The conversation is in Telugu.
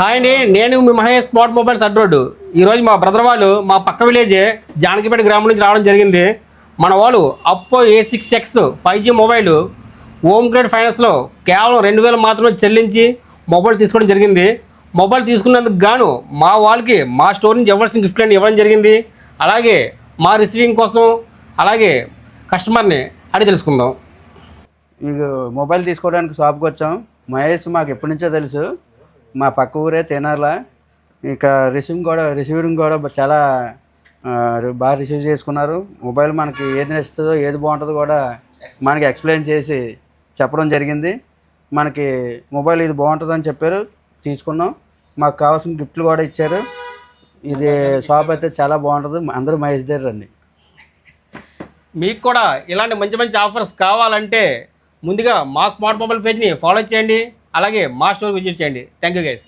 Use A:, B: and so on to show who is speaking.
A: హాయ్ అండి, నేను మీ మహేష్ స్మార్ట్ మొబైల్స్ అడ్రోడ్. ఈరోజు మా బ్రదర్ వాళ్ళు మా పక్క విలేజే జానకిపేట గ్రామం నుంచి రావడం జరిగింది. మన వాళ్ళు అప్పో A6X 5G mobile home grade ఫైనాన్స్లో కేవలం 2000 మాత్రమే చెల్లించి మొబైల్ తీసుకోవడం జరిగింది. మొబైల్ తీసుకున్నందుకు గాను మా వాళ్ళకి మా స్టోర్ నుంచి ఇవ్వాల్సిన గిఫ్ట్లను ఇవ్వడం జరిగింది. అలాగే మా రిసీవింగ్ కోసం అలాగే కస్టమర్ని అడిగి తెలుసుకుందాం.
B: మీకు మొబైల్ తీసుకోవడానికి షాప్కి వచ్చాం. మహేష్ మాకు ఎప్పటి నుంచో తెలుసు, మా పక్క ఊరే తినార్ల. ఇక రిసీవింగ్ కూడా చాలా బాగా రిసీవ్ చేసుకున్నారు. మొబైల్ మనకి ఏది నచ్చుతుందో ఏది బాగుంటుందో కూడా మనకి ఎక్స్ప్లెయిన్ చేసి చెప్పడం జరిగింది. మనకి మొబైల్ ఇది బాగుంటుందని చెప్పారు, తీసుకున్నాం. మాకు కావాల్సిన గిఫ్ట్లు కూడా ఇచ్చారు. ఇది షాప్ అయితే చాలా బాగుంటుంది, అందరూ మహేష్ దగ్గర రండి.
A: మీకు కూడా ఇలాంటి మంచి మంచి ఆఫర్స్ కావాలంటే ముందుగా మా స్మార్ట్ మొబైల్ పేజ్ని ఫాలో చేయండి, అలాగే మా స్టోర్ విజిట్ చేయండి. Thank you guys.